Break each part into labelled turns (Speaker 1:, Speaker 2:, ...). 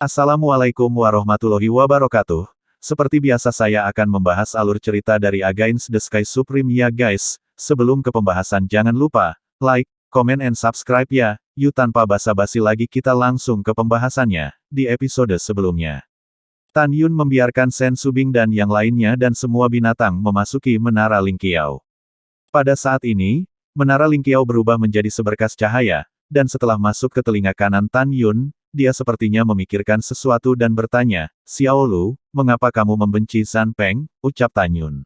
Speaker 1: Assalamualaikum warahmatullahi wabarakatuh. Seperti biasa saya akan membahas alur cerita dari Against the Sky Supreme ya guys. Sebelum ke pembahasan jangan lupa, like, comment and subscribe ya. Yuk tanpa basa-basi lagi kita langsung ke pembahasannya. Di episode sebelumnya, Tan Yun membiarkan Sen Subing dan yang lainnya dan semua binatang memasuki Menara Lingqiao. Pada saat ini, Menara Lingqiao berubah menjadi seberkas cahaya, dan setelah masuk ke telinga kanan Tan Yun, dia sepertinya memikirkan sesuatu dan bertanya, "Xiao Lu, mengapa kamu membenci Zhan Peng?" ucap Tan Yun.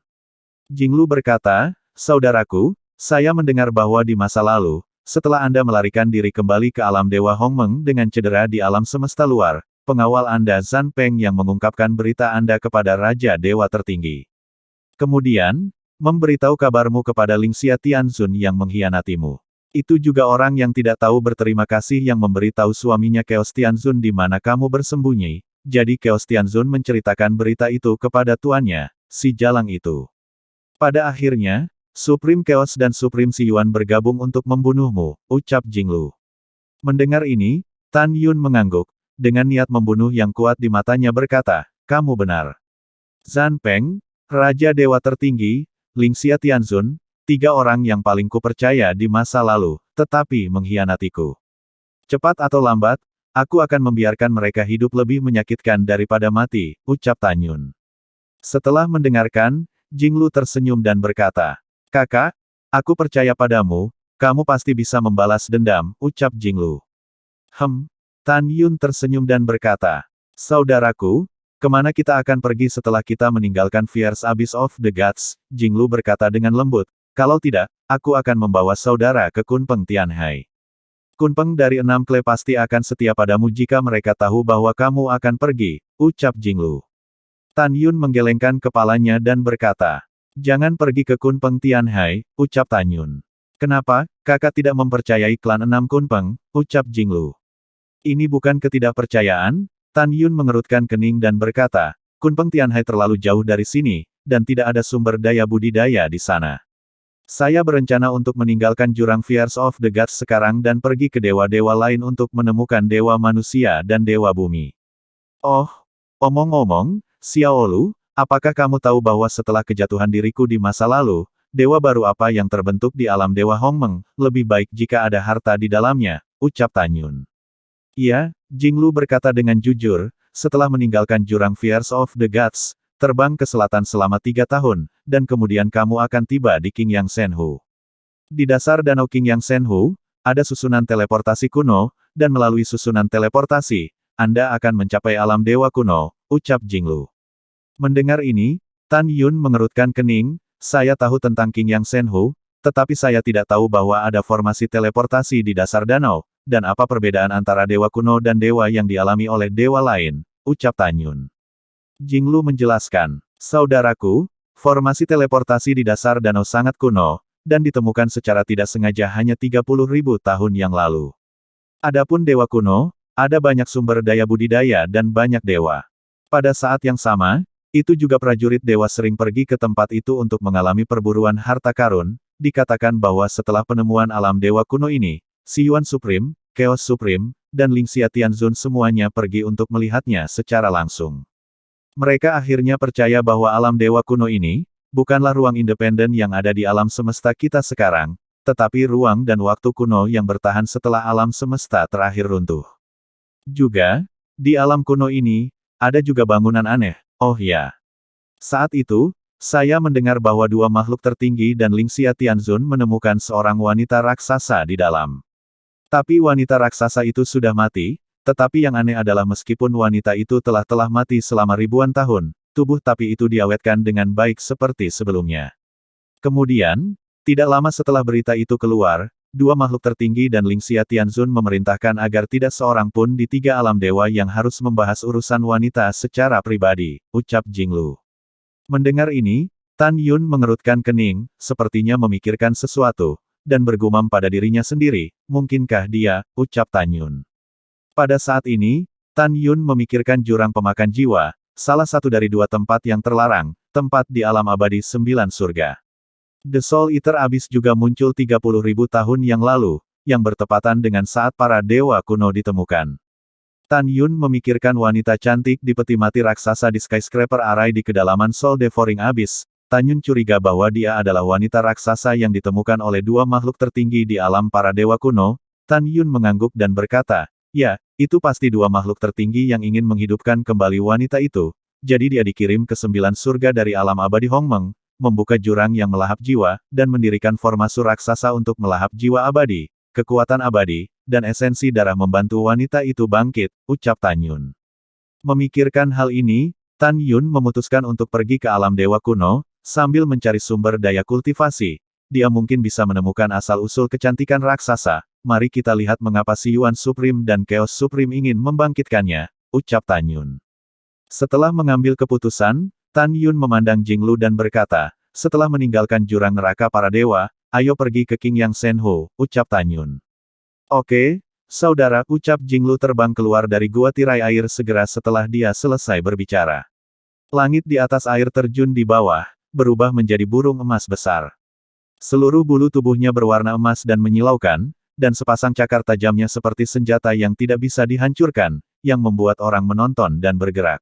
Speaker 1: Jinglu berkata, "Saudaraku, saya mendengar bahwa di masa lalu, setelah Anda melarikan diri kembali ke alam Dewa Hongmeng dengan cedera di alam semesta luar, pengawal Anda Zhan Peng yang mengungkapkan berita Anda kepada Raja Dewa Tertinggi. Kemudian, memberitahu kabarmu kepada Lingxia Tianzun yang mengkhianatimu. Itu juga orang yang tidak tahu berterima kasih yang memberitahu suaminya Chaos Tianzun di mana kamu bersembunyi. Jadi Chaos Tianzun menceritakan berita itu kepada tuannya, si Jalang itu. Pada akhirnya, Supreme Chaos dan Supreme Si Yuan bergabung untuk membunuhmu," ucap Jinglu. Mendengar ini, Tan Yun mengangguk, dengan niat membunuh yang kuat di matanya berkata, "Kamu benar. Zhan Peng, Raja Dewa Tertinggi, Lingxia Tianzun, tiga orang yang paling kupercaya di masa lalu, tetapi mengkhianatiku. Cepat atau lambat, aku akan membiarkan mereka hidup lebih menyakitkan daripada mati," ucap Tan Yun. Setelah mendengarkan, Jinglu tersenyum dan berkata, "Kakak, aku percaya padamu, kamu pasti bisa membalas dendam," ucap Jinglu. Tan Yun tersenyum dan berkata, "Saudaraku, kemana kita akan pergi setelah kita meninggalkan Fierce Abyss of the Gods?" Jinglu berkata dengan lembut, "Kalau tidak, aku akan membawa saudara ke Kunpeng Tianhai. Kunpeng dari 6 kle pasti akan setia padamu jika mereka tahu bahwa kamu akan pergi," ucap Jinglu. Tan Yun menggelengkan kepalanya dan berkata, "Jangan pergi ke Kunpeng Tianhai," ucap Tan Yun. "Kenapa, kakak tidak mempercayai klan 6 Kunpeng?" ucap Jinglu. "Ini bukan ketidakpercayaan." Tan Yun mengerutkan kening dan berkata, "Kunpeng Tianhai terlalu jauh dari sini, dan tidak ada sumber daya budidaya di sana. Saya berencana untuk meninggalkan jurang Fierce of the Gods sekarang dan pergi ke dewa-dewa lain untuk menemukan dewa manusia dan dewa bumi." "Oh, omong-omong, Xiao Lu, apakah kamu tahu bahwa setelah kejatuhan diriku di masa lalu, dewa baru apa yang terbentuk di alam Dewa Hongmeng, lebih baik jika ada harta di dalamnya," ucap Tan Yun. "Iya," Jinglu berkata dengan jujur, "setelah meninggalkan jurang Fierce of the Gods, terbang ke selatan selama 3 tahun, dan kemudian kamu akan tiba di Qingyang Shenhu. Di dasar danau Qingyang Shenhu, ada susunan teleportasi kuno, dan melalui susunan teleportasi, Anda akan mencapai alam dewa kuno," ucap Jinglu. Mendengar ini, Tan Yun mengerutkan kening, "Saya tahu tentang Qingyang Shenhu, tetapi saya tidak tahu bahwa ada formasi teleportasi di dasar danau, dan apa perbedaan antara dewa kuno dan dewa yang dialami oleh dewa lain," ucap Tan Yun. Jinglu menjelaskan, "Saudaraku, formasi teleportasi di dasar danau sangat kuno, dan ditemukan secara tidak sengaja hanya 30.000 tahun yang lalu. Adapun dewa kuno, ada banyak sumber daya budidaya dan banyak dewa. Pada saat yang sama, itu juga prajurit dewa sering pergi ke tempat itu untuk mengalami perburuan harta karun. Dikatakan bahwa setelah penemuan alam dewa kuno ini, Si Yuan Supreme, Chaos Supreme, dan Lingxia Tianzun semuanya pergi untuk melihatnya secara langsung. Mereka akhirnya percaya bahwa alam dewa kuno ini, bukanlah ruang independen yang ada di alam semesta kita sekarang, tetapi ruang dan waktu kuno yang bertahan setelah alam semesta terakhir runtuh. Juga, di alam kuno ini, ada juga bangunan aneh. Oh ya. Saat itu, saya mendengar bahwa 2 makhluk tertinggi dan Lingxia Tianzun menemukan seorang wanita raksasa di dalam. Tapi wanita raksasa itu sudah mati. Tetapi yang aneh adalah meskipun wanita itu telah mati selama ribuan tahun, tubuh tapi itu diawetkan dengan baik seperti sebelumnya. Kemudian, tidak lama setelah berita itu keluar, 2 makhluk tertinggi dan Lingxia Tianzun memerintahkan agar tidak seorang pun di 3 alam dewa yang harus membahas urusan wanita secara pribadi," ucap Jinglu. Mendengar ini, Tan Yun mengerutkan kening, sepertinya memikirkan sesuatu, dan bergumam pada dirinya sendiri, "Mungkinkah dia," ucap Tan Yun. Pada saat ini, Tan Yun memikirkan jurang pemakan jiwa, salah satu dari 2 tempat yang terlarang, tempat di alam abadi 9 surga. The Soul Eater Abyss juga muncul 30.000 tahun yang lalu, yang bertepatan dengan saat para dewa kuno ditemukan. Tan Yun memikirkan wanita cantik di peti mati raksasa di skyscraper Arai di kedalaman Soul Devouring Abyss. Tan Yun curiga bahwa dia adalah wanita raksasa yang ditemukan oleh dua makhluk tertinggi di alam para dewa kuno. Tan Yun mengangguk dan berkata, ya, itu pasti dua makhluk tertinggi yang ingin menghidupkan kembali wanita itu. Jadi dia dikirim ke 9 surga dari alam abadi Hongmeng, membuka jurang yang melahap jiwa, dan mendirikan formasi raksasa untuk melahap jiwa abadi, kekuatan abadi, dan esensi darah membantu wanita itu bangkit, ucap Tan Yun. Memikirkan hal ini, Tan Yun memutuskan untuk pergi ke alam dewa kuno, sambil mencari sumber daya kultivasi. Dia mungkin bisa menemukan asal-usul kecantikan raksasa. Mari kita lihat mengapa Si Yuan Supreme dan Chaos Supreme ingin membangkitkannya, ucap Tan Yun. Setelah mengambil keputusan, Tan Yun memandang Jinglu dan berkata, setelah meninggalkan jurang neraka para dewa, ayo pergi ke King Yang Senho, ucap Tan Yun. Oke, saudara, ucap Jinglu terbang keluar dari gua tirai air segera setelah dia selesai berbicara. Langit di atas air terjun di bawah, berubah menjadi burung emas besar. Seluruh bulu tubuhnya berwarna emas dan menyilaukan, dan sepasang cakar tajamnya seperti senjata yang tidak bisa dihancurkan, yang membuat orang menonton dan bergerak.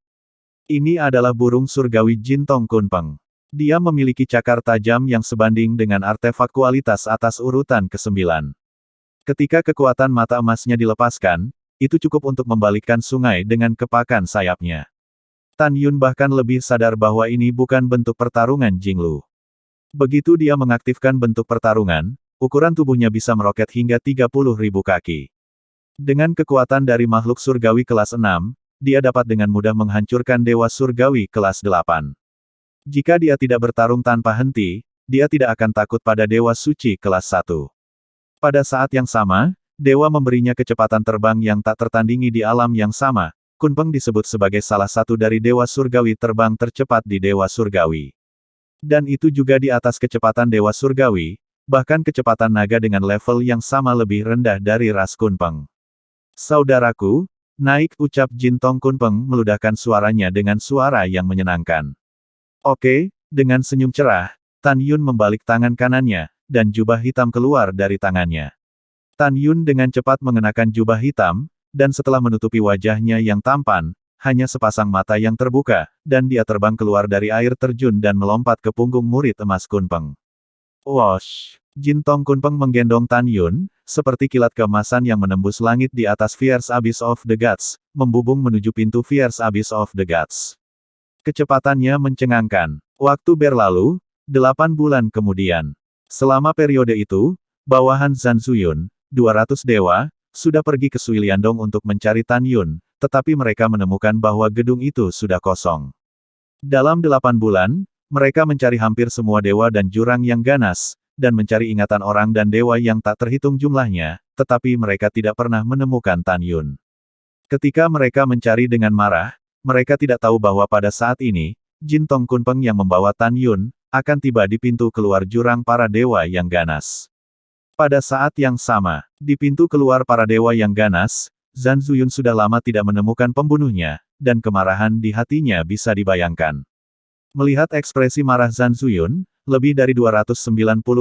Speaker 1: Ini adalah burung surgawi Jintong Kunpeng. Dia memiliki cakar tajam yang sebanding dengan artefak kualitas atas urutan ke-9. Ketika kekuatan mata emasnya dilepaskan, itu cukup untuk membalikkan sungai dengan kepakan sayapnya. Tan Yun bahkan lebih sadar bahwa ini bukan bentuk pertarungan Jinglu. Begitu dia mengaktifkan bentuk pertarungan, ukuran tubuhnya bisa meroket hingga 30.000 kaki. Dengan kekuatan dari makhluk surgawi kelas 6, dia dapat dengan mudah menghancurkan dewa surgawi kelas 8. Jika dia tidak bertarung tanpa henti, dia tidak akan takut pada dewa suci kelas 1. Pada saat yang sama, dewa memberinya kecepatan terbang yang tak tertandingi di alam yang sama. Kunpeng disebut sebagai salah satu dari dewa surgawi terbang tercepat di dewa surgawi. Dan itu juga di atas kecepatan dewa surgawi, bahkan kecepatan naga dengan level yang sama lebih rendah dari ras Kunpeng. Saudaraku, naik, ucap Jintong Kunpeng meludahkan suaranya dengan suara yang menyenangkan. Oke, dengan senyum cerah, Tan Yun membalik tangan kanannya, dan jubah hitam keluar dari tangannya. Tan Yun dengan cepat mengenakan jubah hitam, dan setelah menutupi wajahnya yang tampan, hanya sepasang mata yang terbuka, dan dia terbang keluar dari air terjun dan melompat ke punggung murid emas Kunpeng. Wosh! Jintong Kunpeng menggendong Tan Yun, seperti kilat keemasan yang menembus langit di atas Fierce Abyss of the Gods, membubung menuju pintu Fierce Abyss of the Gods. Kecepatannya mencengangkan. Waktu berlalu, 8 bulan kemudian. Selama periode itu, bawahan Zhan Zuyun, 200 dewa, sudah pergi ke Sui Liandong untuk mencari Tan Yun, tetapi mereka menemukan bahwa gedung itu sudah kosong. Dalam 8 bulan, mereka mencari hampir semua dewa dan jurang yang ganas, dan mencari ingatan orang dan dewa yang tak terhitung jumlahnya, tetapi mereka tidak pernah menemukan Tan Yun. Ketika mereka mencari dengan marah, mereka tidak tahu bahwa pada saat ini, Jintong Kunpeng yang membawa Tan Yun, akan tiba di pintu keluar jurang para dewa yang ganas. Pada saat yang sama, di pintu keluar para dewa yang ganas, Zhan Zuyun sudah lama tidak menemukan pembunuhnya, dan kemarahan di hatinya bisa dibayangkan. Melihat ekspresi marah Zhan Zuyun, lebih dari 290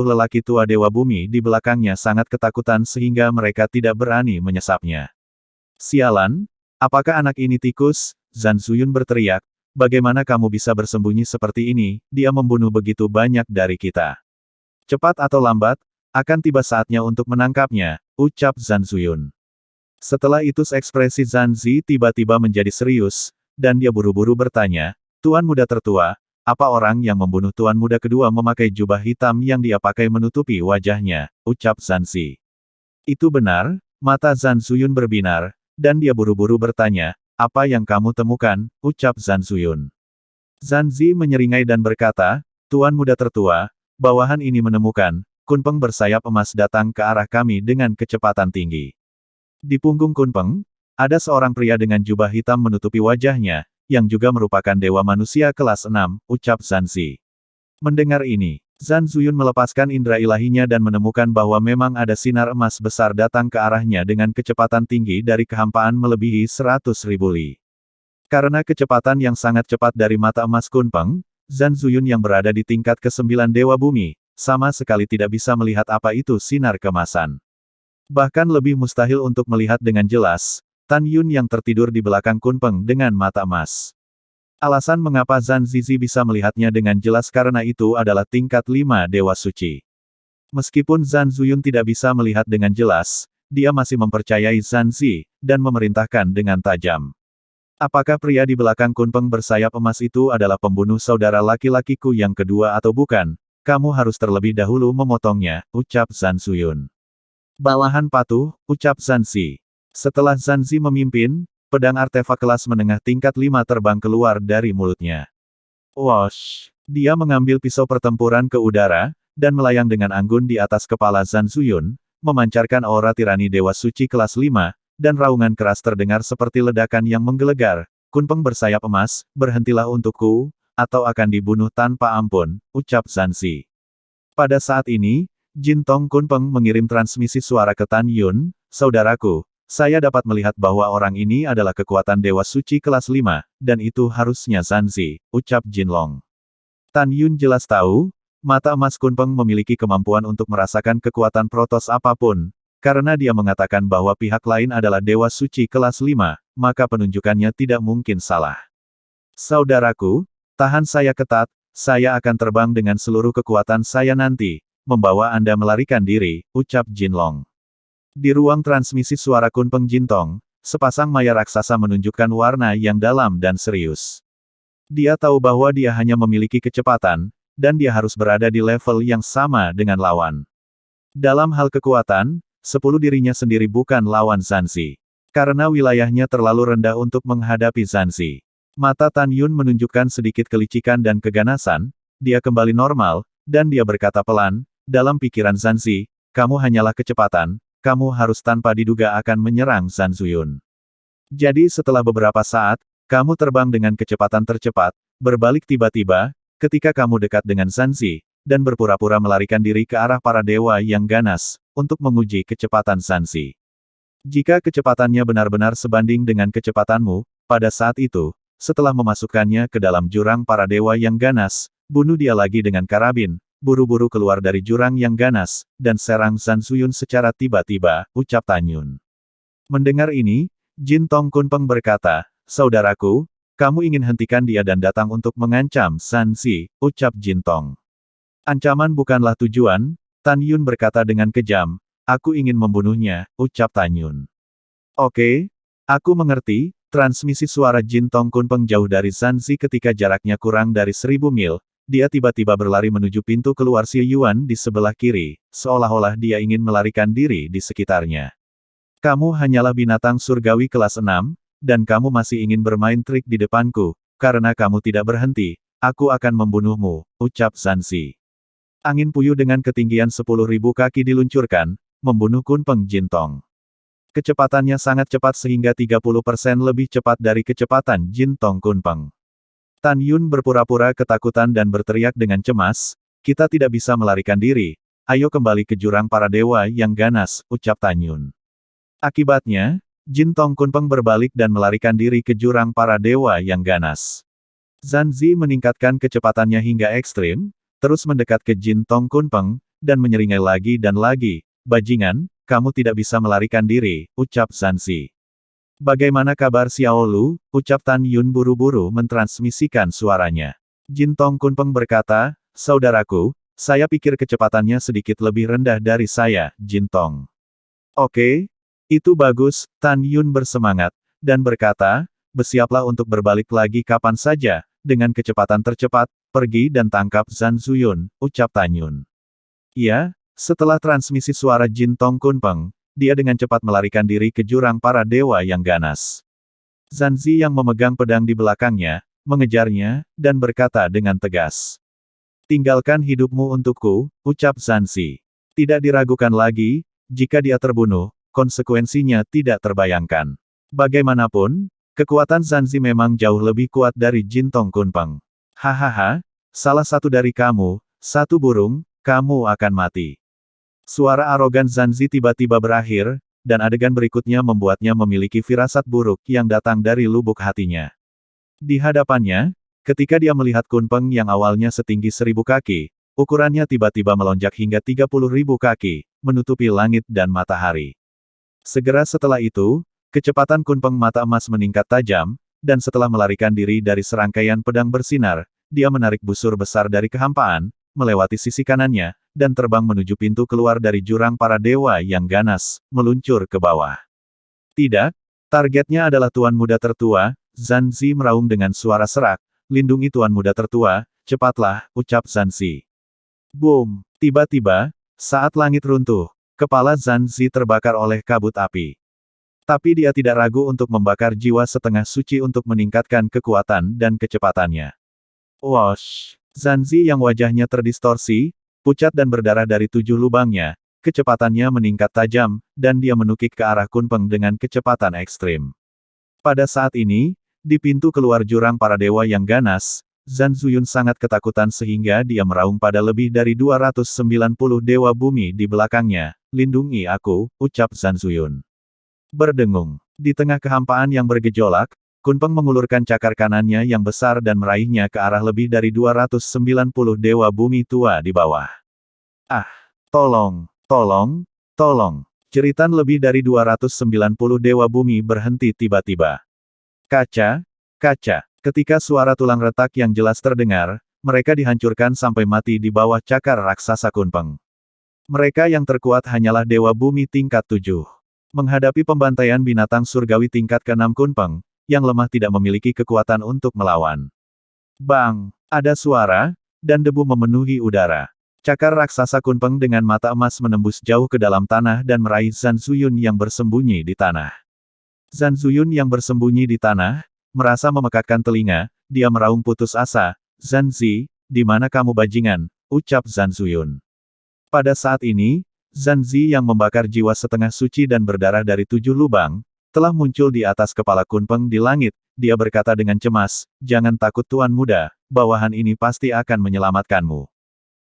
Speaker 1: lelaki tua Dewa Bumi di belakangnya sangat ketakutan sehingga mereka tidak berani menyesapnya. Sialan, apakah anak ini tikus? Zhan Zuyun berteriak, bagaimana kamu bisa bersembunyi seperti ini, dia membunuh begitu banyak dari kita. Cepat atau lambat, akan tiba saatnya untuk menangkapnya, ucap Zhan Zuyun. Setelah itu ekspresi Zhan Zi tiba-tiba menjadi serius, dan dia buru-buru bertanya, Tuan Muda Tertua, apa orang yang membunuh Tuan Muda kedua memakai jubah hitam yang dia pakai menutupi wajahnya, ucap Zhan Zi. Itu benar, mata Zhan Zuyun berbinar, dan dia buru-buru bertanya, apa yang kamu temukan, ucap Zhan Zuyun. Zhan Zi menyeringai dan berkata, Tuan Muda Tertua, bawahan ini menemukan, Kunpeng bersayap emas datang ke arah kami dengan kecepatan tinggi. Di punggung Kunpeng, ada seorang pria dengan jubah hitam menutupi wajahnya, yang juga merupakan dewa manusia kelas 6, ucap Zhan Zi. Mendengar ini, Zhan Zuyun melepaskan indera ilahinya dan menemukan bahwa memang ada sinar emas besar datang ke arahnya dengan kecepatan tinggi dari kehampaan melebihi 100.000 li. Karena kecepatan yang sangat cepat dari mata emas Kunpeng, Zhan Zuyun yang berada di tingkat ke-9 Dewa Bumi, sama sekali tidak bisa melihat apa itu sinar kemasan. Bahkan lebih mustahil untuk melihat dengan jelas, Tan Yun yang tertidur di belakang Kunpeng dengan mata emas. Alasan mengapa Zhan Zizi bisa melihatnya dengan jelas karena itu adalah tingkat 5 Dewa Suci. Meskipun Zhan Zuyun tidak bisa melihat dengan jelas, dia masih mempercayai Zhan Zi, dan memerintahkan dengan tajam. Apakah pria di belakang Kunpeng bersayap emas itu adalah pembunuh saudara laki-lakiku yang kedua atau bukan? Kamu harus terlebih dahulu memotongnya, ucap Zhan Zuyun. Bawahan patuh, ucap Zhan Zi. Setelah Zhan Zi memimpin, pedang artefak kelas menengah tingkat 5 terbang keluar dari mulutnya. Wosh! Dia mengambil pisau pertempuran ke udara, dan melayang dengan anggun di atas kepala Zhan Zuyun, memancarkan aura tirani Dewa Suci kelas 5, dan raungan keras terdengar seperti ledakan yang menggelegar. Kunpeng bersayap emas, berhentilah untukku, atau akan dibunuh tanpa ampun, ucap Zhan Zi. Pada saat ini, Jin Tong Kunpeng mengirim transmisi suara ke Tan Yun, saudaraku, saya dapat melihat bahwa orang ini adalah kekuatan Dewa Suci kelas 5, dan itu harusnya Zhan Zi, ucap Jin Long. Tan Yun jelas tahu, mata emas Kunpeng memiliki kemampuan untuk merasakan kekuatan protos apapun, karena dia mengatakan bahwa pihak lain adalah Dewa Suci kelas 5, maka penunjukannya tidak mungkin salah. Saudaraku, tahan saya ketat, saya akan terbang dengan seluruh kekuatan saya nanti, membawa Anda melarikan diri, ucap Jin Long. Di ruang transmisi suara Kunpeng Jintong, sepasang maya raksasa menunjukkan warna yang dalam dan serius. Dia tahu bahwa dia hanya memiliki kecepatan, dan dia harus berada di level yang sama dengan lawan. Dalam hal kekuatan, 10 dirinya sendiri bukan lawan Zhan Zi. Karena wilayahnya terlalu rendah untuk menghadapi Zhan Zi. Mata Tan Yun menunjukkan sedikit kelicikan dan keganasan, dia kembali normal, dan dia berkata pelan, dalam pikiran Zhan Zi, kamu hanyalah kecepatan, kamu harus tanpa diduga akan menyerang Zhan Zuyun. Jadi setelah beberapa saat, kamu terbang dengan kecepatan tercepat, berbalik tiba-tiba, ketika kamu dekat dengan Zhan Zi, dan berpura-pura melarikan diri ke arah para dewa yang ganas, untuk menguji kecepatan Zhan Zi. Jika kecepatannya benar-benar sebanding dengan kecepatanmu, pada saat itu, setelah memasukkannya ke dalam jurang para dewa yang ganas, bunuh dia lagi dengan karabin, buru-buru keluar dari jurang yang ganas, dan serang Zhan Zuyun secara tiba-tiba, ucap Tan Yun. Mendengar ini, Jin Tong Kunpeng berkata, saudaraku, kamu ingin hentikan dia dan datang untuk mengancam Zhan Zi, ucap Jin Tong. Ancaman bukanlah tujuan, Tan Yun berkata dengan kejam, aku ingin membunuhnya, ucap Tan Yun. Oke, aku mengerti, transmisi suara Jin Tong Kunpeng jauh dari Zhan Zi ketika jaraknya kurang dari 1000 mil, dia tiba-tiba berlari menuju pintu keluar Xie Yuan di sebelah kiri, seolah-olah dia ingin melarikan diri di sekitarnya. Kamu hanyalah binatang surgawi kelas 6, dan kamu masih ingin bermain trik di depanku, karena kamu tidak berhenti, aku akan membunuhmu, ucap Zhan Zi. Angin puyuh dengan ketinggian 10.000 kaki diluncurkan, membunuh Kunpeng Jintong. Kecepatannya sangat cepat sehingga 30% lebih cepat dari kecepatan Jintong Kunpeng. Tan Yun berpura-pura ketakutan dan berteriak dengan cemas, kita tidak bisa melarikan diri, ayo kembali ke jurang para dewa yang ganas, ucap Tan Yun. Akibatnya, Jin Tong Kunpeng berbalik dan melarikan diri ke jurang para dewa yang ganas. Zhan Zi meningkatkan kecepatannya hingga ekstrim, terus mendekat ke Jin Tong Kunpeng, dan menyeringai lagi dan lagi, bajingan, kamu tidak bisa melarikan diri, ucap Zhan Zi. Bagaimana kabar Xiao Lu, ucap Tan Yun buru-buru mentransmisikan suaranya. Jin Tong Kunpeng berkata, saudaraku, saya pikir kecepatannya sedikit lebih rendah dari saya, Jin Tong. Oke. Itu bagus, Tan Yun bersemangat, dan berkata, bersiaplah untuk berbalik lagi kapan saja, dengan kecepatan tercepat, pergi dan tangkap Zhan Zuyun, ucap Tan Yun. Iya, setelah transmisi suara Jin Tong Kunpeng, dia dengan cepat melarikan diri ke jurang para dewa yang ganas. Zhan Zi yang memegang pedang di belakangnya, mengejarnya, dan berkata dengan tegas. Tinggalkan hidupmu untukku, ucap Zhan Zi. Tidak diragukan lagi, jika dia terbunuh, konsekuensinya tidak terbayangkan. Bagaimanapun, kekuatan Zhan Zi memang jauh lebih kuat dari Jin Tong Kunpeng. Hahaha, salah satu dari kamu, satu burung, kamu akan mati. Suara arogan Zhan Zi tiba-tiba berakhir, dan adegan berikutnya membuatnya memiliki firasat buruk yang datang dari lubuk hatinya. Di hadapannya, ketika dia melihat Kunpeng yang awalnya setinggi 1000 kaki, ukurannya tiba-tiba melonjak hingga 30.000 kaki, menutupi langit dan matahari. Segera setelah itu, Kecepatan Kunpeng mata emas meningkat tajam, dan setelah melarikan diri dari serangkaian pedang bersinar, dia menarik busur besar dari kehampaan, melewati sisi kanannya, dan terbang menuju pintu keluar dari jurang para dewa yang ganas, meluncur ke bawah. Tidak, targetnya adalah Tuan Muda Tertua. Zanzi meraung dengan suara serak, lindungi Tuan Muda Tertua, cepatlah, ucap Zanzi. Boom! Tiba-tiba, saat langit runtuh, kepala Zanzi terbakar oleh kabut api. Tapi dia tidak ragu untuk membakar jiwa setengah suci untuk meningkatkan kekuatan dan kecepatannya. Wosh! Zanzi yang wajahnya terdistorsi, pucat dan berdarah dari 7 lubangnya, kecepatannya meningkat tajam, dan dia menukik ke arah Kunpeng dengan kecepatan ekstrim. Pada saat ini, di pintu keluar jurang para dewa yang ganas, Zan Zuyun sangat ketakutan sehingga dia meraung pada lebih dari 290 dewa bumi di belakangnya. Lindungi aku, ucap Zan Zuyun. Berdengung. Di tengah kehampaan yang bergejolak, Kunpeng mengulurkan cakar kanannya yang besar dan meraihnya ke arah lebih dari 290 dewa bumi tua di bawah. Ah! Tolong! Tolong! Tolong! Jeritan lebih dari 290 dewa bumi berhenti tiba-tiba. Kaca! Kaca! Ketika suara tulang retak yang jelas terdengar, mereka dihancurkan sampai mati di bawah cakar raksasa Kunpeng. Mereka yang terkuat hanyalah dewa bumi tingkat 7. Menghadapi pembantaian binatang surgawi tingkat ke-6 Kunpeng, yang lemah tidak memiliki kekuatan untuk melawan. Bang! Ada suara, dan debu memenuhi udara. Cakar raksasa Kunpeng dengan mata emas menembus jauh ke dalam tanah dan meraih Zan Zuyun yang bersembunyi di tanah. Zan Zuyun yang bersembunyi di tanah, merasa memekakkan telinga, dia meraung putus asa, Zanzi, di mana kamu bajingan, ucap Zan Zuyun. Pada saat ini, Zanzi yang membakar jiwa setengah suci dan berdarah dari 7 lubang, telah muncul di atas kepala Kunpeng di langit. Dia berkata dengan cemas, jangan takut Tuan Muda, bawahan ini pasti akan menyelamatkanmu.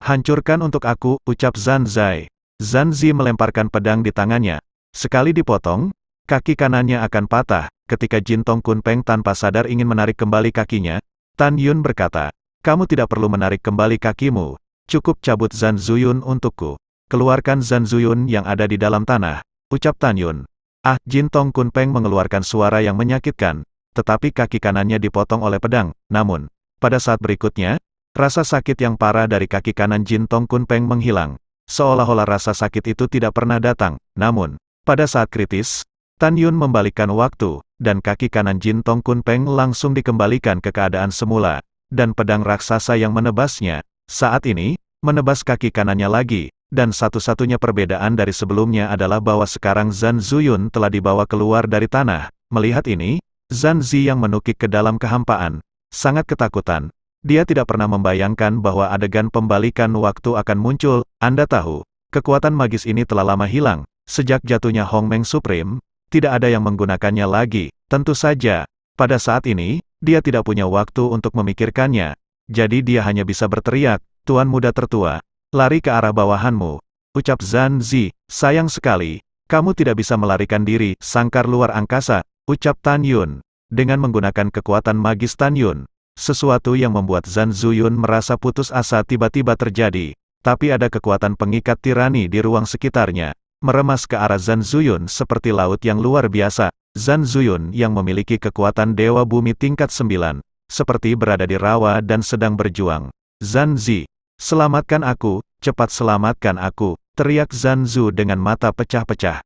Speaker 2: Hancurkan untuk aku, ucap Zanzai. Zanzi melemparkan pedang di tangannya. Sekali dipotong, kaki kanannya akan patah. Ketika Jintong Kunpeng tanpa sadar ingin menarik kembali kakinya, Tan Yun berkata, kamu tidak perlu menarik kembali kakimu. Cukup cabut Zan Zuyun untukku. Keluarkan Zan Zuyun yang ada di dalam tanah, ucap Tan Yun. Ah, Jintong Kunpeng mengeluarkan suara yang menyakitkan, tetapi kaki kanannya dipotong oleh pedang. Namun, pada saat berikutnya, rasa sakit yang parah dari kaki kanan Jintong Kunpeng menghilang. Seolah-olah rasa sakit itu tidak pernah datang. Namun, pada saat kritis, Tan Yun membalikkan waktu, dan kaki kanan Jintong Kunpeng langsung dikembalikan ke keadaan semula, dan pedang raksasa yang menebasnya, saat ini, menebas kaki kanannya lagi. Dan satu-satunya perbedaan dari sebelumnya adalah bahwa sekarang Zan Zuyun telah dibawa keluar dari tanah. Melihat ini, Zanzi yang menukik ke dalam kehampaan, sangat ketakutan. Dia tidak pernah membayangkan bahwa adegan pembalikan waktu akan muncul. Anda tahu, kekuatan magis ini telah lama hilang. Sejak jatuhnya Hong Meng Supreme, tidak ada yang menggunakannya lagi. Tentu saja, pada saat ini, dia tidak punya waktu untuk memikirkannya. Jadi dia hanya bisa berteriak, Tuan Muda Tertua, lari ke arah bawahanmu, ucap Zanzi. Sayang sekali, kamu tidak bisa melarikan diri, sangkar luar angkasa, ucap Tan Yun. Dengan menggunakan kekuatan magis Tan Yun, sesuatu yang membuat Zan Zuyun merasa putus asa tiba-tiba terjadi. Tapi ada kekuatan pengikat tirani di ruang sekitarnya, meremas ke arah Zan Zuyun seperti laut yang luar biasa. Zan Zuyun yang memiliki kekuatan Dewa Bumi tingkat 9, seperti berada di rawa dan sedang berjuang. Zanzi, selamatkan aku, cepat selamatkan aku, teriak Zanzu dengan mata pecah-pecah.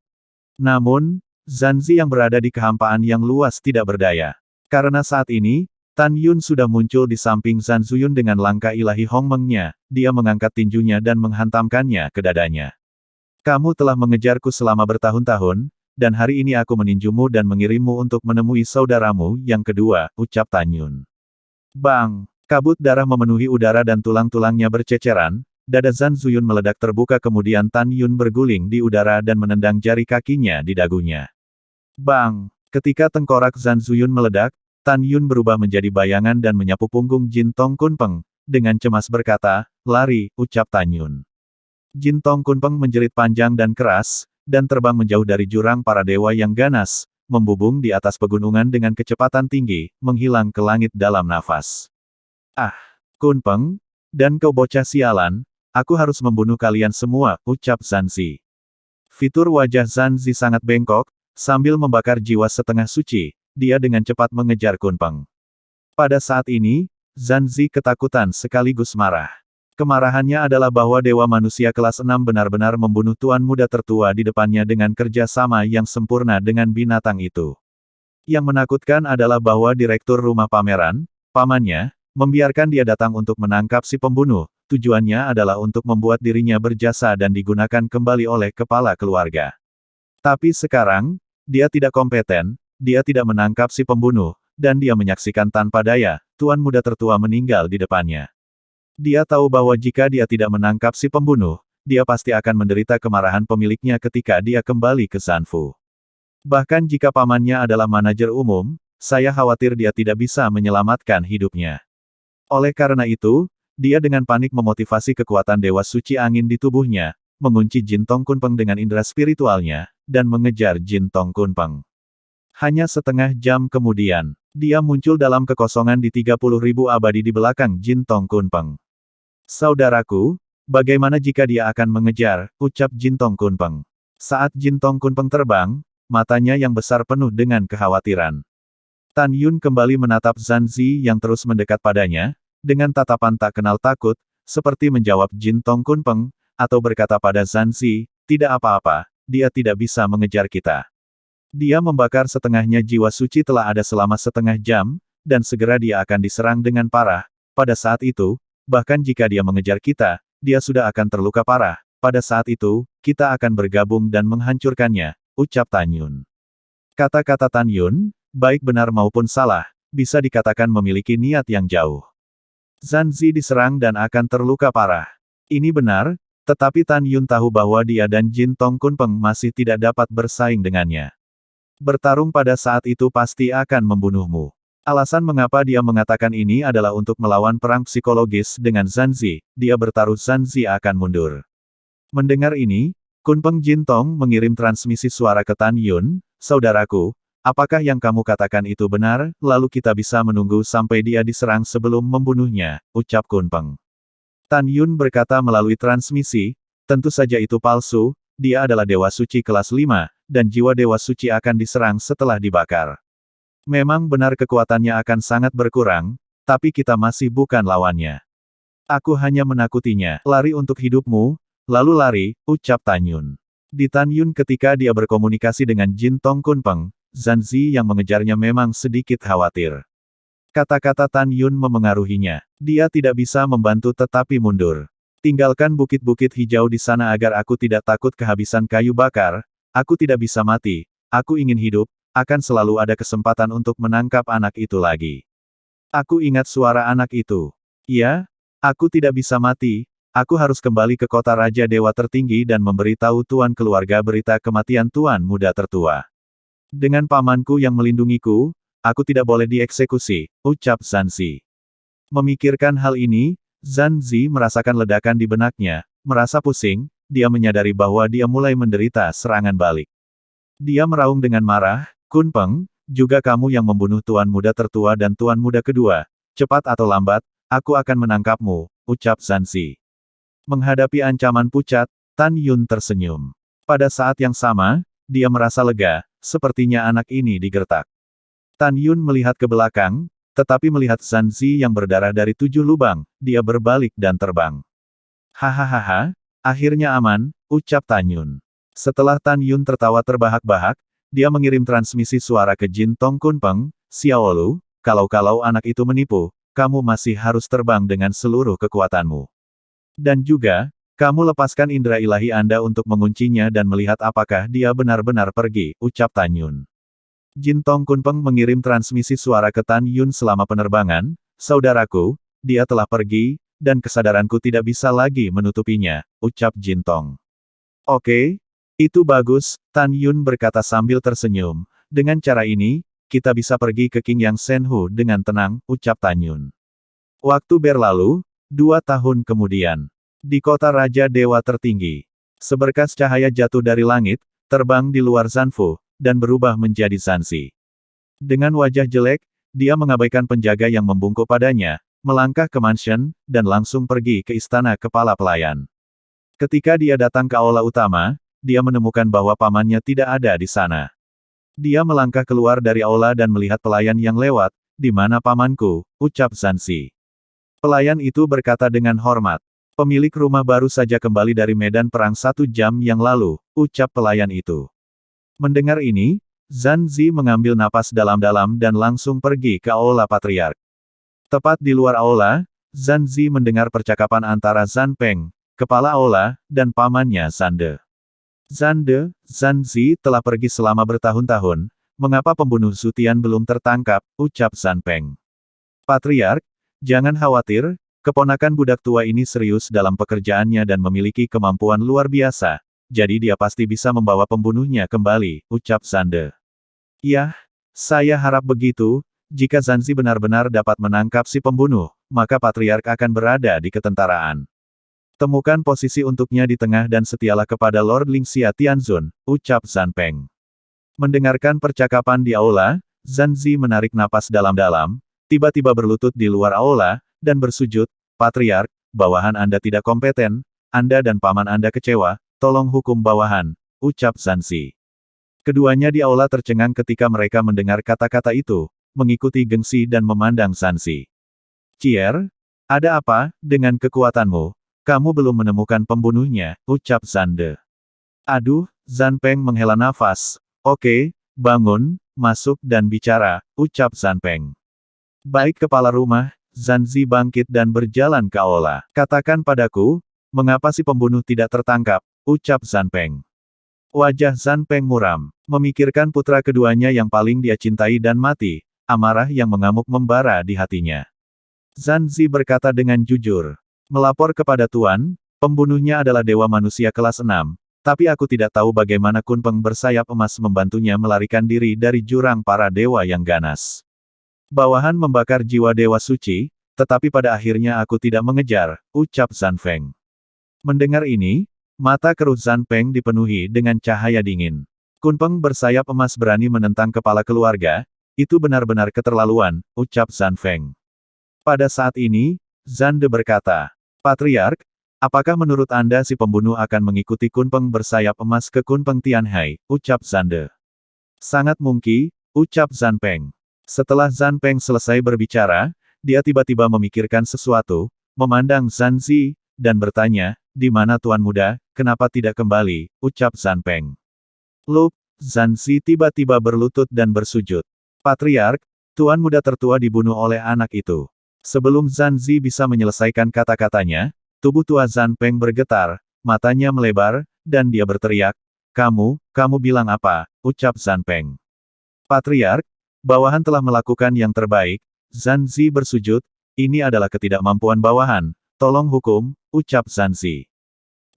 Speaker 1: Namun, Zanzi yang berada di kehampaan yang luas tidak berdaya. Karena saat ini, Tan Yun sudah muncul di samping Zan Zuyun dengan langkah ilahi Hong Meng-nya, dia mengangkat tinjunya dan menghantamkannya ke dadanya. Kamu telah mengejarku selama bertahun-tahun, dan hari ini aku meninjumu dan mengirimmu untuk menemui saudaramu yang kedua, ucap Tan Yun. Bang! Kabut darah memenuhi udara dan tulang-tulangnya berceceran, dada Zan Zuyun meledak terbuka kemudian Tan Yun berguling di udara dan menendang jari kakinya di dagunya. Bang! Ketika tengkorak Zan Zuyun meledak, Tan Yun berubah menjadi bayangan dan menyapu punggung Jintong Kunpeng, dengan cemas berkata, lari, ucap Tan Yun. Jintong Kunpeng menjerit panjang dan keras, dan terbang menjauh dari jurang para dewa yang ganas, membubung di atas pegunungan dengan kecepatan tinggi, menghilang ke langit dalam nafas. Ah, Kunpeng, dan kau bocah sialan, aku harus membunuh kalian semua, ucap Zanzi. Fitur wajah Zanzi sangat bengkok, sambil membakar jiwa setengah suci, dia dengan cepat mengejar Kunpeng. Pada saat ini, Zanzi ketakutan sekaligus marah. Kemarahannya adalah bahwa Dewa Manusia kelas 6 benar-benar membunuh Tuan Muda tertua di depannya dengan kerja sama yang sempurna dengan binatang itu. Yang menakutkan adalah bahwa Direktur Rumah Pameran, pamannya, membiarkan dia datang untuk menangkap si pembunuh, tujuannya adalah untuk membuat dirinya berjasa dan digunakan kembali oleh kepala keluarga. Tapi sekarang, dia tidak kompeten, dia tidak menangkap si pembunuh, dan dia menyaksikan tanpa daya, Tuan Muda tertua meninggal di depannya. Dia tahu bahwa jika dia tidak menangkap si pembunuh, dia pasti akan menderita kemarahan pemiliknya ketika dia kembali ke Zanfu. Bahkan jika pamannya adalah manajer umum, saya khawatir dia tidak bisa menyelamatkan hidupnya. Oleh karena itu, dia dengan panik memotivasi kekuatan Dewa Suci Angin di tubuhnya, mengunci Jin Tong Kunpeng dengan indera spiritualnya, dan mengejar Jin Tong Kunpeng. Hanya setengah jam kemudian, dia muncul dalam kekosongan di 30.000 abadi di belakang Jin Tong Kunpeng. Saudaraku, bagaimana jika dia akan mengejar, ucap Jin Tong Kunpeng. Saat Jin Tong Kunpeng terbang, matanya yang besar penuh dengan kekhawatiran. Tan Yun kembali menatap Zanzi yang terus mendekat padanya, dengan tatapan tak kenal takut, seperti menjawab Jin Tong Kunpeng, atau berkata pada Zanzi, tidak apa-apa, dia tidak bisa mengejar kita. Dia membakar setengahnya jiwa suci telah ada selama setengah jam, dan segera dia akan diserang dengan parah. Pada saat itu, bahkan jika dia mengejar kita, dia sudah akan terluka parah. Pada saat itu, kita akan bergabung dan menghancurkannya, ucap Tan Yun. Kata-kata Tan Yun, baik benar maupun salah, bisa dikatakan memiliki niat yang jauh. Zanzi diserang dan akan terluka parah. Ini benar, tetapi Tan Yun tahu bahwa dia dan Jin Tong Kunpeng masih tidak dapat bersaing dengannya. Bertarung pada saat itu pasti akan membunuhmu. Alasan mengapa dia mengatakan ini adalah untuk melawan perang psikologis dengan Zanzi, dia bertaruh Zanzi akan mundur. Mendengar ini, Kunpeng Jin Tong mengirim transmisi suara ke Tan Yun, saudaraku, apakah yang kamu katakan itu benar, lalu kita bisa menunggu sampai dia diserang sebelum membunuhnya, ucap Kunpeng. Tan Yun berkata melalui transmisi, tentu saja itu palsu, dia adalah Dewa Suci kelas 5, dan jiwa Dewa Suci akan diserang setelah dibakar. Memang benar kekuatannya akan sangat berkurang, tapi kita masih bukan lawannya. Aku hanya menakutinya, lari untuk hidupmu, lalu lari, ucap Tan Yun. Di Tan Yun ketika dia berkomunikasi dengan Jin Tong Kunpeng, Zanzi yang mengejarnya memang sedikit khawatir. Kata-kata Tan Yun memengaruhinya. Dia tidak bisa membantu tetapi mundur. Tinggalkan bukit-bukit hijau di sana agar aku tidak takut kehabisan kayu bakar. Aku tidak bisa mati, aku ingin hidup, akan selalu ada kesempatan untuk menangkap anak itu lagi. Aku ingat suara anak itu. Iya, aku tidak bisa mati, aku harus kembali ke kota Raja Dewa Tertinggi dan memberitahu Tuan keluarga berita kematian Tuan Muda Tertua. Dengan pamanku yang melindungiku, aku tidak boleh dieksekusi, ucap Zanzi. Memikirkan hal ini, Zanzi merasakan ledakan di benaknya, merasa pusing, dia menyadari bahwa dia mulai menderita serangan balik. Dia meraung dengan marah, Kunpeng, juga kamu yang membunuh Tuan Muda Tertua dan Tuan Muda Kedua, cepat atau lambat, aku akan menangkapmu, ucap Zanzi. Menghadapi ancaman pucat, Tan Yun tersenyum. Pada saat yang sama, dia merasa lega, sepertinya anak ini digertak. Tan Yun melihat ke belakang, tetapi melihat Zanzi yang berdarah dari 7 lubang, dia berbalik dan terbang. Hahaha. Akhirnya aman, ucap Tan Yun. Setelah Tan Yun tertawa terbahak-bahak, dia mengirim transmisi suara ke Jin Tong Kunpeng, Xiaolu, kalau anak itu menipu, kamu masih harus terbang dengan seluruh kekuatanmu. Dan juga, kamu lepaskan indera ilahi Anda untuk menguncinya dan melihat apakah dia benar-benar pergi, ucap Tan Yun. Jin Tong Kunpeng mengirim transmisi suara ke Tan Yun selama penerbangan, saudaraku, dia telah pergi, dan kesadaranku tidak bisa lagi menutupinya, ucap Jin Tong. Oke, itu bagus, Tan Yun berkata sambil tersenyum. Dengan cara ini, kita bisa pergi ke Qingyang Shenhu dengan tenang, ucap Tan Yun. Waktu berlalu, 2 tahun kemudian. Di kota Raja Dewa Tertinggi. Seberkas cahaya jatuh dari langit, terbang di luar Zanfu, dan berubah menjadi Zanzi. Dengan wajah jelek, dia mengabaikan penjaga yang membungkuk padanya, melangkah ke mansion, dan langsung pergi ke istana kepala pelayan. Ketika dia datang ke aula utama, dia menemukan bahwa pamannya tidak ada di sana. Dia melangkah keluar dari aula dan melihat pelayan yang lewat. Di mana pamanku, ucap Zanzi. Pelayan itu berkata dengan hormat. Pemilik rumah baru saja kembali dari medan perang 1 jam yang lalu, ucap pelayan itu. Mendengar ini, Zanzi mengambil napas dalam-dalam dan langsung pergi ke aula patriark. Tepat di luar aula, Zanzi mendengar percakapan antara Zan Peng, kepala aula, dan pamannya Zande. Zanzi telah pergi selama bertahun-tahun, mengapa pembunuh Zutian belum tertangkap, ucap Zan Peng. Patriark, jangan khawatir, keponakan budak tua ini serius dalam pekerjaannya dan memiliki kemampuan luar biasa, jadi dia pasti bisa membawa pembunuhnya kembali, ucap Zande. Yah, saya harap begitu, jika Zanzi benar-benar dapat menangkap si pembunuh, maka Patriark akan berada di ketentaraan. Temukan posisi untuknya di tengah dan setialah kepada Lord Lingxia Tianzun, ucap Zan Peng. Mendengarkan percakapan di aula, Zanzi menarik napas dalam-dalam, tiba-tiba berlutut di luar aula, dan bersujud, Patriark, bawahan Anda tidak kompeten, Anda dan paman Anda kecewa, tolong hukum bawahan, ucap Zanzi. Keduanya di aula tercengang ketika mereka mendengar kata-kata itu, mengikuti gengsi dan memandang Zanzi. Cier, ada apa, dengan kekuatanmu? Kamu belum menemukan pembunuhnya, ucap Zande. Aduh, Zan Peng menghela nafas. Oke, bangun, masuk dan bicara, ucap Zan Peng. Baik kepala rumah, Zanzi bangkit dan berjalan ke aula. Katakan padaku, mengapa si pembunuh tidak tertangkap, ucap Zan Peng. Wajah Zan Peng muram, memikirkan putra keduanya yang paling dia cintai dan mati, amarah yang mengamuk membara di hatinya. Zanzi berkata dengan jujur. Melapor kepada Tuan, pembunuhnya adalah dewa manusia kelas 6, tapi aku tidak tahu bagaimana Kunpeng bersayap emas membantunya melarikan diri dari jurang para dewa yang ganas. Bawahan membakar jiwa dewa suci, tetapi pada akhirnya aku tidak mengejar, ucap Zan Feng. Mendengar ini, mata keruh Zan Peng dipenuhi dengan cahaya dingin. Kunpeng bersayap emas berani menentang kepala keluarga, itu benar-benar keterlaluan, ucap Zan Feng. Pada saat ini, Zande berkata, Patriark, apakah menurut Anda si pembunuh akan mengikuti Kunpeng bersayap emas ke Kunpeng Tianhai, ucap Zande. Sangat mungkin, ucap Zan Peng. Setelah Zan Peng selesai berbicara, dia tiba-tiba memikirkan sesuatu, memandang Zanzi, dan bertanya, di mana Tuan Muda, kenapa tidak kembali, ucap Zan Peng. Lup, Zanzi tiba-tiba berlutut dan bersujud. Patriark, Tuan Muda tertua dibunuh oleh anak itu. Sebelum Zanzi bisa menyelesaikan kata-katanya, tubuh tua Zan Peng bergetar, matanya melebar, dan dia berteriak, kamu bilang apa, ucap Zan Peng. Patriark, bawahan telah melakukan yang terbaik, Zanzi bersujud, ini adalah ketidakmampuan bawahan, tolong hukum, ucap Zanzi.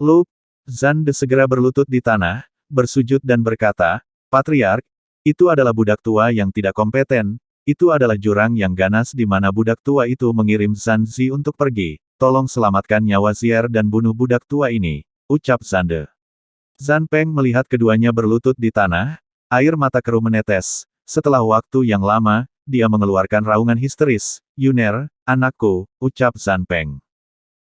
Speaker 1: Lup, Zande segera berlutut di tanah, bersujud dan berkata, Patriark, itu adalah budak tua yang tidak kompeten, itu adalah jurang yang ganas di mana budak tua itu mengirim Zanzi untuk pergi, tolong selamatkan nyawa Zier dan bunuh budak tua ini, ucap Zande. Zan Peng melihat keduanya berlutut di tanah, air mata keruh menetes, setelah waktu yang lama, dia mengeluarkan raungan histeris, Yuner, anakku, ucap Zan Peng.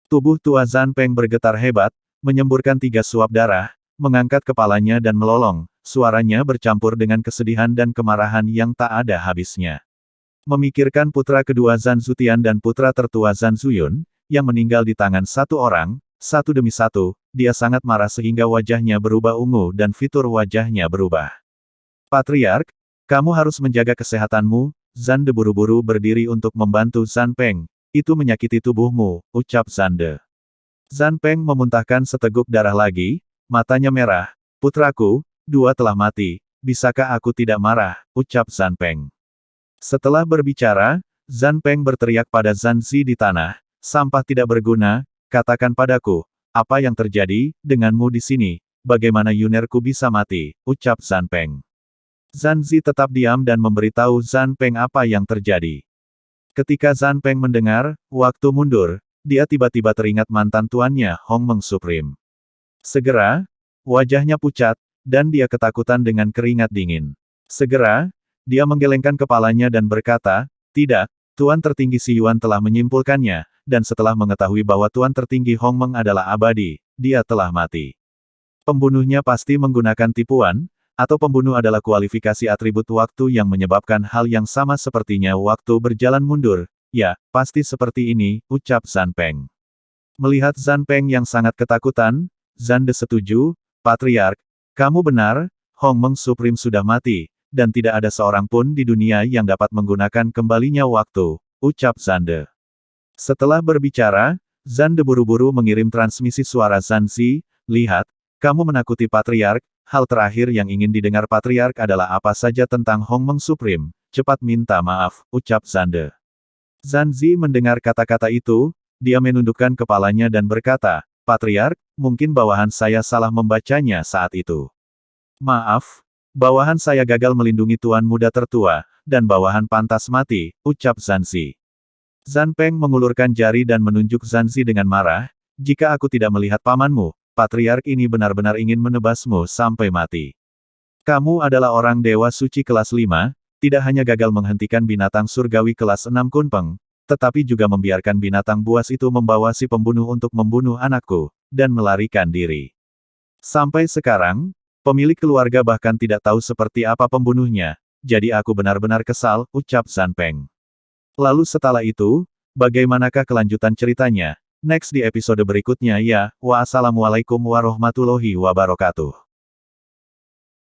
Speaker 1: Tubuh tua Zan Peng bergetar hebat, menyemburkan 3 suap darah, mengangkat kepalanya dan melolong, suaranya bercampur dengan kesedihan dan kemarahan yang tak ada habisnya. Memikirkan putra kedua Zan Zutian dan putra tertua Zan Zuyun, yang meninggal di tangan satu orang, satu demi satu, dia sangat marah sehingga wajahnya berubah ungu dan fitur wajahnya berubah. Patriark, kamu harus menjaga kesehatanmu, Zande buru-buru berdiri untuk membantu Zan Peng, itu menyakiti tubuhmu, ucap Zande. Zan Peng memuntahkan seteguk darah lagi, matanya merah, putraku, 2 telah mati, bisakah aku tidak marah, ucap Zan Peng. Setelah berbicara, Zan Peng berteriak pada Zanzi di tanah, sampah tidak berguna, katakan padaku, apa yang terjadi denganmu di sini, bagaimana Yunerku bisa mati, ucap Zan Peng. Zanzi tetap diam dan memberitahu Zan Peng apa yang terjadi. Ketika Zan Peng mendengar, waktu mundur, dia tiba-tiba teringat mantan tuannya, Hong Meng Supreme. Segera, wajahnya pucat, dan dia ketakutan dengan keringat dingin. Segera, dia menggelengkan kepalanya dan berkata, tidak, Tuan Tertinggi Si Yuan telah menyimpulkannya, dan setelah mengetahui bahwa Tuan Tertinggi Hong Meng adalah abadi, dia telah mati. Pembunuhnya pasti menggunakan tipuan, Atau pembunuh adalah kualifikasi atribut waktu yang menyebabkan hal yang sama sepertinya waktu berjalan mundur. Ya, pasti seperti ini, ucap Zhan Peng. Melihat Zhan Peng yang sangat ketakutan, Zhan De setuju, Patriark, kamu benar, Hong Meng Supreme sudah mati, dan tidak ada seorang pun di dunia yang dapat menggunakan kembalinya waktu, ucap Zhan De. Setelah berbicara, Zhan De buru-buru mengirim transmisi suara Zhan Zi, lihat, kamu menakuti Patriark, hal terakhir yang ingin didengar Patriark adalah apa saja tentang Hong Meng Supreme, cepat minta maaf, ucap Zhan De. Zhan Zi mendengar kata-kata itu, dia menundukkan kepalanya dan berkata, Patriark, mungkin bawahan saya salah membacanya saat itu. Maaf, bawahan saya gagal melindungi tuan muda tertua, dan bawahan pantas mati, ucap Zhan Zi. Zhan Peng mengulurkan jari dan menunjuk Zhan Zi dengan marah, jika aku tidak melihat pamanmu, Patriark ini benar-benar ingin menebasmu sampai mati. Kamu adalah orang dewa suci kelas 5, tidak hanya gagal menghentikan binatang surgawi kelas 6 Kunpeng, tetapi juga membiarkan binatang buas itu membawa si pembunuh untuk membunuh anakku, dan melarikan diri. Sampai sekarang, pemilik keluarga bahkan tidak tahu seperti apa pembunuhnya, jadi aku benar-benar kesal, ucap Zhan Peng. Lalu setelah itu, bagaimanakah kelanjutan ceritanya? Next di episode berikutnya ya, wassalamualaikum warahmatullahi wabarakatuh.